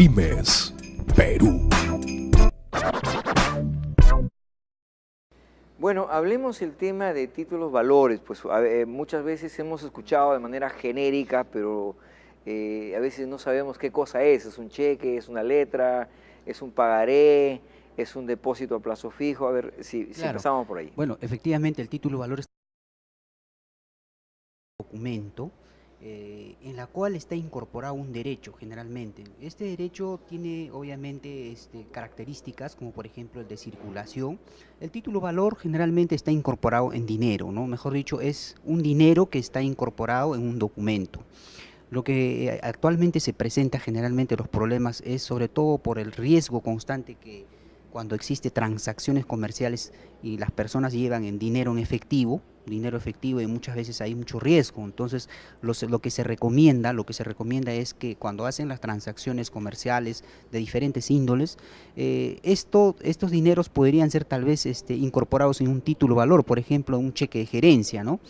Pymes, Perú. Bueno, hablemos el tema de títulos valores. Pues muchas veces hemos escuchado de manera genérica, pero a veces no sabemos qué cosa es. ¿Es un cheque, es una letra, es un pagaré, es un depósito a plazo fijo? A ver, si Claro. empezamos por ahí. Bueno, efectivamente el título de valor es un documento en la cual está incorporado un derecho generalmente. Este derecho tiene obviamente características como por ejemplo el de circulación. El título de valor generalmente está incorporado en dinero, ¿no? Mejor dicho, es un dinero que está incorporado en un documento. Lo que actualmente se presenta generalmente los problemas es sobre todo por el riesgo constante que cuando existe transacciones comerciales y las personas llevan en dinero efectivo y muchas veces hay mucho riesgo. Entonces lo que se recomienda es que cuando hacen las transacciones comerciales de diferentes índoles, estos dineros podrían ser tal vez incorporados en un título de valor, por ejemplo un cheque de gerencia, ¿no?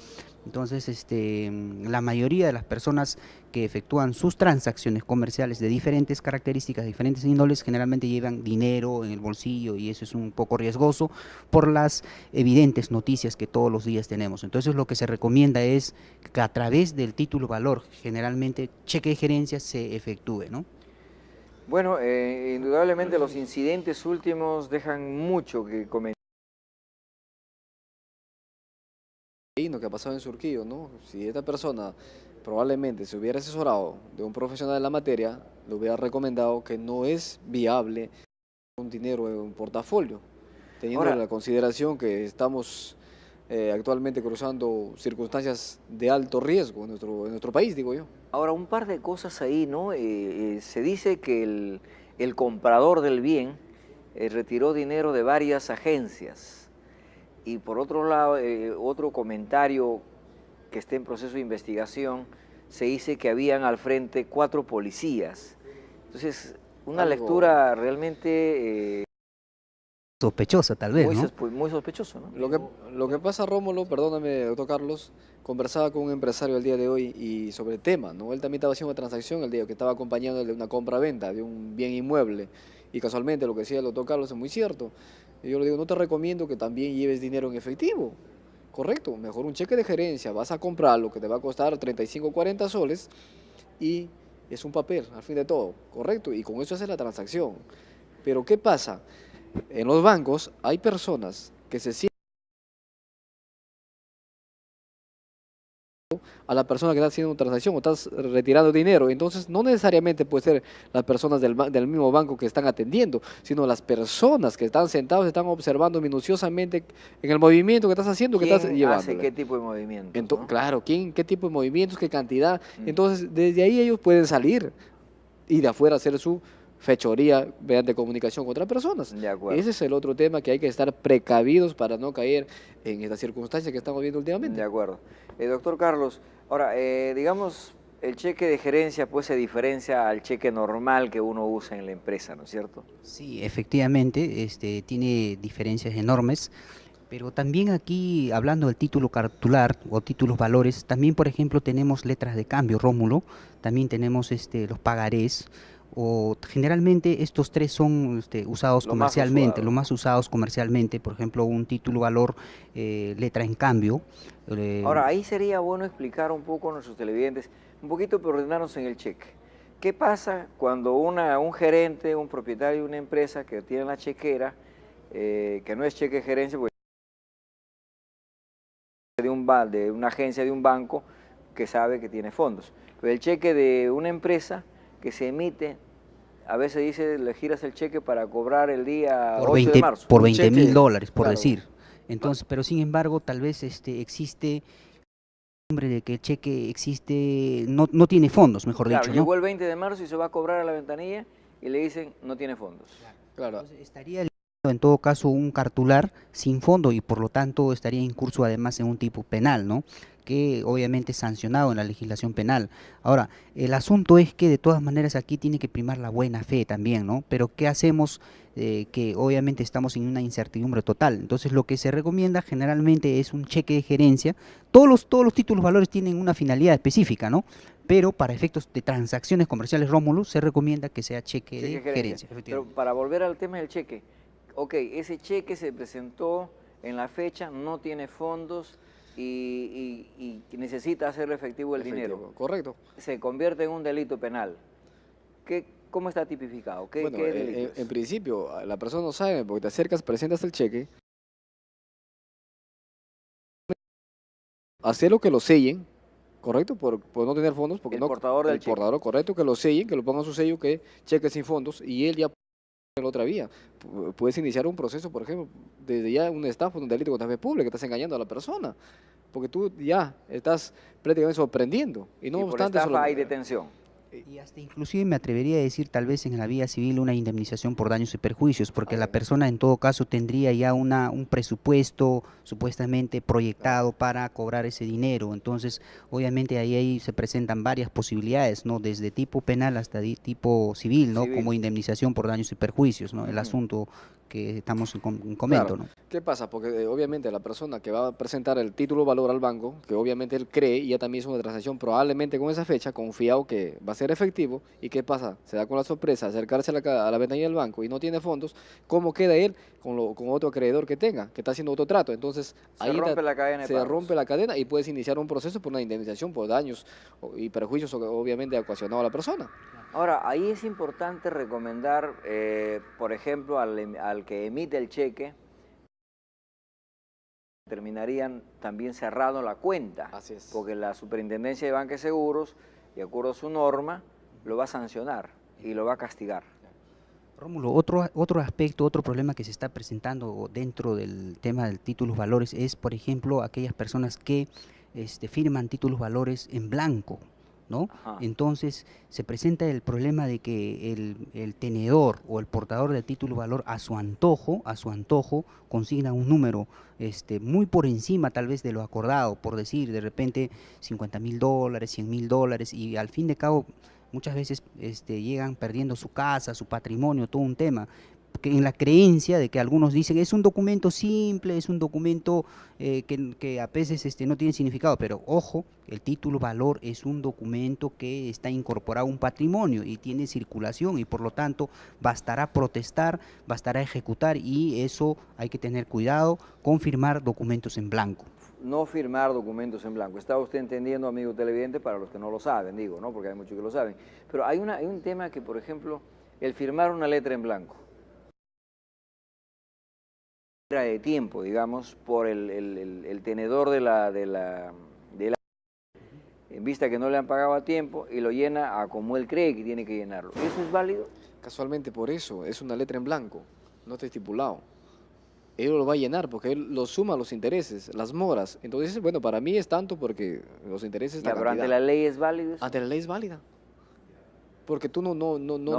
Entonces, la mayoría de las personas que efectúan sus transacciones comerciales de diferentes características, de diferentes índoles, generalmente llevan dinero en el bolsillo y eso es un poco riesgoso por las evidentes noticias que todos los días tenemos. Entonces, lo que se recomienda es que a través del título valor, generalmente cheque de gerencia, se efectúe, ¿no? Bueno, indudablemente los incidentes últimos dejan mucho que comentar. Lo que ha pasado en Surquillo, ¿no? Si esta persona probablemente se hubiera asesorado de un profesional de la materia, le hubiera recomendado que no es viable un dinero en un portafolio, teniendo Ahora, la consideración que estamos actualmente cruzando circunstancias de alto riesgo en nuestro país, digo yo. ahora, un par de cosas ahí, ¿no? Se dice que el comprador del bien retiró dinero de varias agencias. Y por otro lado, otro comentario que está en proceso de investigación, se dice que habían al frente 4 policías. Entonces, una lectura realmente Sospechosa tal vez, ¿no? muy sospechoso, ¿no? Lo que pasa, Rómulo, perdóname, doctor Carlos, conversaba con un empresario el día de hoy y sobre el tema, ¿no? Él también estaba haciendo una transacción el día que estaba acompañando de una compra-venta de un bien inmueble y casualmente lo que decía el doctor Carlos es muy cierto. Y yo le digo, no te recomiendo que también lleves dinero en efectivo, correcto, mejor un cheque de gerencia, vas a comprarlo que te va a costar 35 o 40 soles y es un papel, al fin de todo, correcto, y con eso haces la transacción. Pero ¿qué pasa? En los bancos hay personas que se sienten a la persona que está haciendo una transacción o estás retirando dinero, entonces no necesariamente puede ser las personas del mismo banco que están atendiendo, sino las personas que están sentados están observando minuciosamente en el movimiento que estás haciendo, que estás llevando. ¿Hace qué tipo de movimientos, ¿no? Claro, qué tipo de movimientos, qué cantidad, entonces desde ahí ellos pueden salir y de afuera hacer su fechoría mediante comunicación con otras personas. De acuerdo. Ese es el otro tema que hay que estar precavidos para no caer en estas circunstancias que estamos viendo últimamente. De acuerdo. Doctor Carlos, ahora, digamos, el cheque de gerencia pues se diferencia al cheque normal que uno usa en la empresa, ¿no es cierto? Sí, efectivamente, tiene diferencias enormes. Pero también aquí, hablando del título cartular o títulos valores, también, por ejemplo, tenemos letras de cambio, Rómulo, también tenemos los pagarés, o generalmente estos tres son usados comercialmente, los más usados comercialmente, por ejemplo, un título valor, letra en cambio. Ahora, ahí sería bueno explicar un poco a nuestros televidentes, un poquito por ordenarnos en el cheque. ¿Qué pasa cuando un gerente, un propietario de una empresa que tiene la chequera, que no es cheque de gerencia, pues de una agencia de un banco que sabe que tiene fondos? Pero el cheque de una empresa que se emite, a veces dice, le giras el cheque para cobrar el día 8 de marzo. Por $20.000, por claro, decir. Entonces, pero sin embargo, tal vez existe de que el cheque existe, no tiene fondos, mejor Claro, dicho, ¿no? llegó el 20 de marzo y se va a cobrar a la ventanilla y le dicen, no tiene fondos. Claro. Entonces, estaría en todo caso un cartular sin fondo y por lo tanto estaría incurso además en un tipo penal, ¿no? Que obviamente es sancionado en la legislación penal. Ahora, el asunto es que de todas maneras aquí tiene que primar la buena fe también, ¿no? Pero ¿qué hacemos? Que obviamente estamos en una incertidumbre total. Entonces lo que se recomienda generalmente es un cheque de gerencia. Todos los títulos valores tienen una finalidad específica, ¿no? pero para efectos de transacciones comerciales, Rómulo, se recomienda que sea cheque de gerencia. Pero Efectivamente. para volver al tema del cheque, ok, ese cheque se presentó en la fecha, no tiene fondos y necesita hacer efectivo el dinero. Correcto. Se convierte en un delito penal. ¿Cómo está tipificado? Bueno, ¿Qué delito es? en principio, la persona no sabe, porque te acercas, presentas el cheque, hacer lo que lo sellen, ¿correcto? Por no tener fondos, porque El no, portador del cheque. portador, correcto, que lo sellen, que lo pongan su sello, que cheque sin fondos, y él ya en la otra vía. Puedes iniciar un proceso, por ejemplo, desde ya una estafa, un delito contra la fe pública, que estás engañando a la persona, porque tú ya estás prácticamente sorprendiendo, y no y por obstante... estafa hay detención. Y hasta inclusive me atrevería a decir tal vez en la vía civil una indemnización por daños y perjuicios, porque la persona en todo caso tendría ya un presupuesto supuestamente proyectado para cobrar ese dinero. Entonces, obviamente ahí se presentan varias posibilidades, ¿no? Desde tipo penal hasta tipo civil, ¿no? Civil. Como indemnización por daños y perjuicios, ¿no? El asunto que estamos en comento, Claro. ¿no? ¿Qué pasa? Porque obviamente la persona que va a presentar el título valor al banco, que obviamente él cree y ya también hizo una transacción probablemente con esa fecha, confiado que va a ser efectivo, ¿y qué pasa? Se da con la sorpresa, acercarse a la ventanilla del banco y no tiene fondos, ¿cómo queda él con otro acreedor que tenga, que está haciendo otro trato? Entonces Se rompe la cadena de se pagos. rompe la cadena y puedes iniciar un proceso por una indemnización por daños y perjuicios obviamente ocasionados a la persona. Ahora, ahí es importante recomendar, por ejemplo, al que emite el cheque, terminarían también cerrando la cuenta. Así es. Porque la Superintendencia de Banca y Seguros, de acuerdo a su norma, lo va a sancionar y lo va a castigar. Rómulo, otro aspecto, otro problema que se está presentando dentro del tema del títulos valores es, por ejemplo, aquellas personas que firman títulos valores en blanco, ¿no? Ajá. Entonces se presenta el problema de que el tenedor o el portador del título valor a su antojo consigna un número muy por encima tal vez de lo acordado, por decir de repente $50.000, $100.000, y al fin de cabo muchas veces llegan perdiendo su casa, su patrimonio, todo un tema, en la creencia de que algunos dicen es un documento simple, es un documento que a veces no tiene significado, pero ojo, el título valor es un documento que está incorporado a un patrimonio y tiene circulación, y por lo tanto bastará protestar, bastará ejecutar, y eso hay que tener cuidado con firmar documentos en blanco. No firmar documentos en blanco. Está usted entendiendo, amigo televidente, para los que no lo saben, digo, ¿no? Porque hay muchos que lo saben. Pero hay un tema que, por ejemplo, el firmar una letra en blanco, de tiempo, digamos, por el tenedor en vista que no le han pagado a tiempo, y lo llena a como él cree que tiene que llenarlo. ¿Eso es válido? Casualmente por eso, es una letra en blanco, no está estipulado. Él lo va a llenar porque él lo suma los intereses, las moras. Entonces, bueno, para mí es tanto porque los intereses... Ya, pero ante la ley es válido eso. Ante la ley es válida. Porque tú no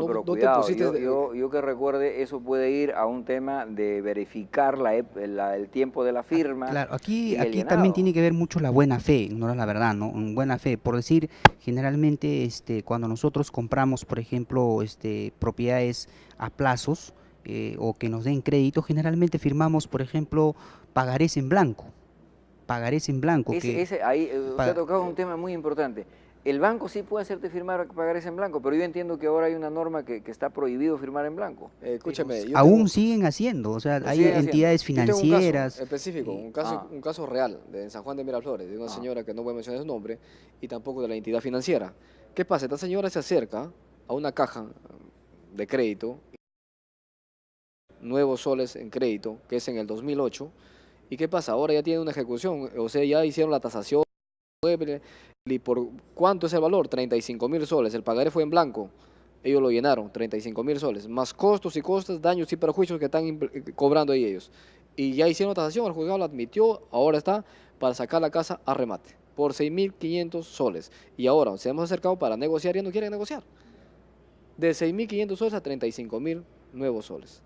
Pero te cuidado, pusiste... yo que recuerde, eso puede ir a un tema de verificar el tiempo de la firma. Claro, y el aquí llenado. también tiene que ver mucho la buena fe, no la verdad, ¿no? Buena fe, por decir, generalmente cuando nosotros compramos, por ejemplo, propiedades a plazos o que nos den crédito, generalmente firmamos, por ejemplo, pagarés en blanco. Pagarés en blanco. Ahí usted ha tocado un tema muy importante. El banco sí puede hacerte firmar pagarés en blanco, pero yo entiendo que ahora hay una norma que está prohibido firmar en blanco. Escúchame. Aún siguen haciendo, o sea, hay entidades financieras. Yo tengo un caso específico, un caso real, en San Juan de Miraflores, de una señora que no voy a mencionar su nombre, y tampoco de la entidad financiera. ¿Qué pasa? Esta señora se acerca a una caja de crédito, nuevos soles en crédito, que es en el 2008, ¿y qué pasa? Ahora ya tiene una ejecución, o sea, ya hicieron la tasación, ¿y por cuánto es el valor? 35.000 soles, el pagaré fue en blanco, ellos lo llenaron, 35.000 soles, más costos y costas, daños y perjuicios que están cobrando ahí ellos. Y ya hicieron tasación, el juzgado lo admitió, ahora está para sacar la casa a remate, por 6.500 soles. Y ahora se hemos acercado para negociar y ya no quieren negociar. De 6.500 soles a 35.000 nuevos soles.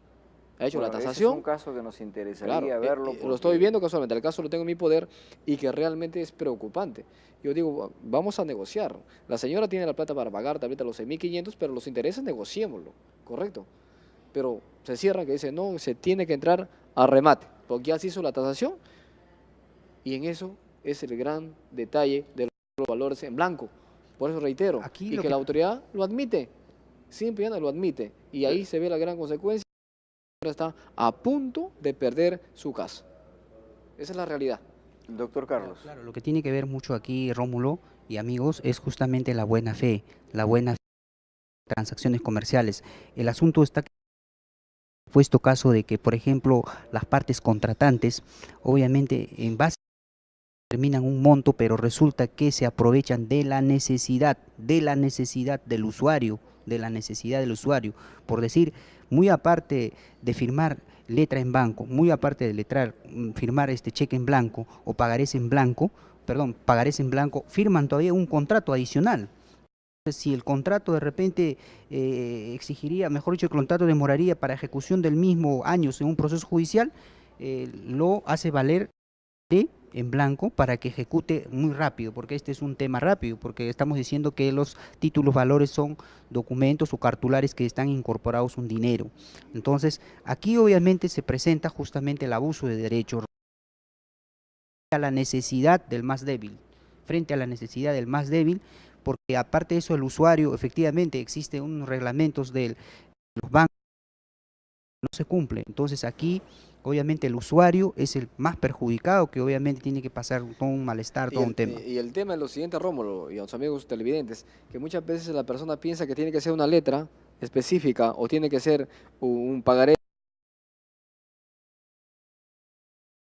Ha hecho la tasación. Ese es un caso que nos interesaría verlo. Lo estoy viendo casualmente, el caso lo tengo en mi poder y que realmente es preocupante. Yo digo, vamos a negociar. La señora tiene la plata para pagar ahorita los 6.500, pero los intereses negociémoslo, ¿correcto? Pero se cierra que dice, no, se tiene que entrar a remate, porque ya se hizo la tasación, y en eso es el gran detalle de los valores en blanco. Por eso reitero, Aquí y lo que la autoridad lo admite, simple y llano lo admite, y ahí se ve la gran consecuencia, ahora está a punto de perder su casa. Esa es la realidad. Doctor Carlos. Claro, lo que tiene que ver mucho aquí, Rómulo y amigos, es justamente la buena fe de transacciones comerciales. El asunto está que puesto caso de que, por ejemplo, las partes contratantes, obviamente en base terminan un monto, pero resulta que se aprovechan de la necesidad del usuario, de la necesidad del usuario. Por decir, muy aparte de firmar letra en banco, muy aparte de firmar este cheque en blanco o pagarés en blanco, pagarés en blanco, firman todavía un contrato adicional. Si el contrato de repente exigiría, mejor dicho, el contrato demoraría para ejecución del mismo años en un proceso judicial, lo hace valer en blanco para que ejecute muy rápido, porque este es un tema rápido, porque estamos diciendo que los títulos valores son documentos o cartulares que están incorporados un dinero. Entonces, aquí obviamente se presenta justamente el abuso de derecho a la necesidad del más débil, frente a la necesidad del más débil, porque aparte de eso el usuario, efectivamente, existen unos reglamentos de los bancos no se cumple. Entonces aquí, obviamente, el usuario es el más perjudicado, que obviamente tiene que pasar todo un malestar, todo un tema. Y el tema es lo siguiente, Rómulo, y a los amigos televidentes, que muchas veces la persona piensa que tiene que ser una letra específica o tiene que ser un pagaré,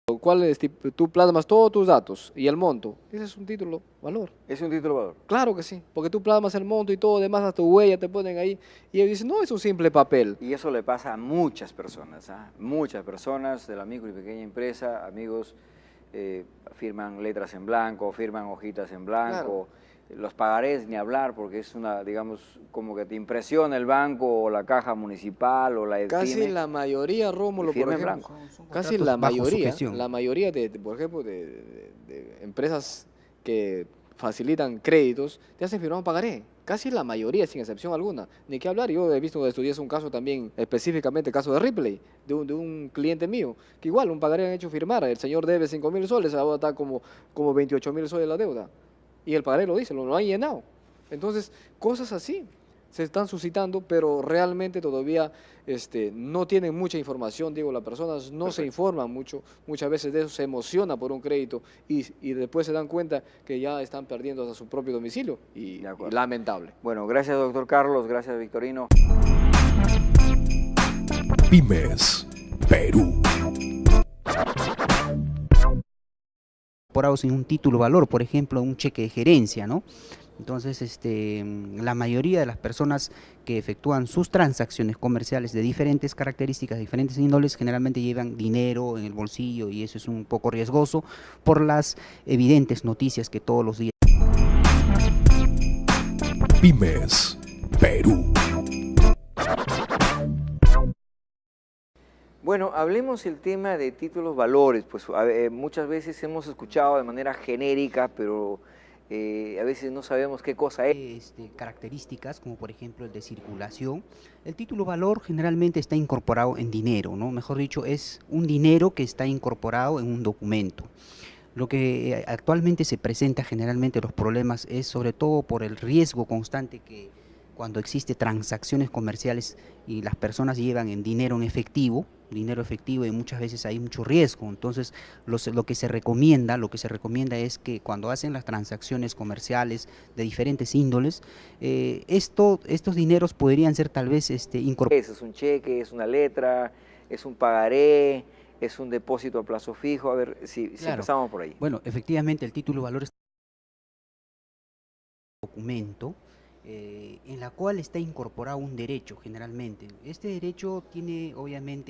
o cual tú plasmas todos tus datos y el monto. Ese es un título valor. ¿Es un título valor? Claro que sí, porque tú plasmas el monto y todo demás, hasta tu huella te ponen ahí, y ellos dicen, no, es un simple papel. Y eso le pasa a muchas personas, ¿ah? Muchas personas de la micro y pequeña empresa, amigos, firman letras en blanco, firman hojitas en blanco, los pagarés ni hablar porque es una, digamos, como que te impresiona el banco o la caja municipal o la EDPYME. Casi la mayoría, Rómulo, por firma en ejemplo, blanco. Son casi contratos bajo sujeción. la mayoría por ejemplo, de empresas que facilitan créditos, te hacen firmar un pagaré. Casi la mayoría, sin excepción alguna. Ni qué hablar, yo he visto, estudié un caso también, específicamente el caso de Ripley, de un cliente mío, que igual un pagaré han hecho firmar, el señor debe 5.000 soles, ahora está como 28.000 soles la deuda. Y el pagaré lo dice, lo han llenado. Entonces, cosas así se están suscitando, pero realmente todavía no tienen mucha información, digo, las personas no se informan mucho, muchas veces de eso se emociona por un crédito y después se dan cuenta que ya están perdiendo hasta su propio domicilio y lamentable. Bueno, gracias doctor Carlos, gracias Victorino. Pymes Perú. Incorporados en un título valor, por ejemplo, un cheque de gerencia, ¿no? Entonces, la mayoría de las personas que efectúan sus transacciones comerciales de diferentes características, de diferentes índoles, generalmente llevan dinero en el bolsillo y eso es un poco riesgoso por las evidentes noticias que todos los días. Pymes Perú. Bueno, hablemos el tema de títulos valores, pues muchas veces hemos escuchado de manera genérica, pero a veces no sabemos qué cosa es. Características como por ejemplo el de circulación. El título valor generalmente está incorporado en dinero, ¿no? Mejor dicho, es un dinero que está incorporado en un documento. Lo que actualmente se presenta generalmente los problemas es sobre todo por el riesgo constante que cuando existe transacciones comerciales y las personas llevan en dinero efectivo y muchas veces hay mucho riesgo. Entonces lo que se recomienda es que cuando hacen las transacciones comerciales de diferentes índoles, estos dineros podrían ser tal vez incorporados. ¿Es un cheque, es una letra, es un pagaré, es un depósito a plazo fijo? A ver si empezamos por ahí. Bueno, efectivamente el título de valor es un documento en la cual está incorporado un derecho generalmente. Este derecho tiene obviamente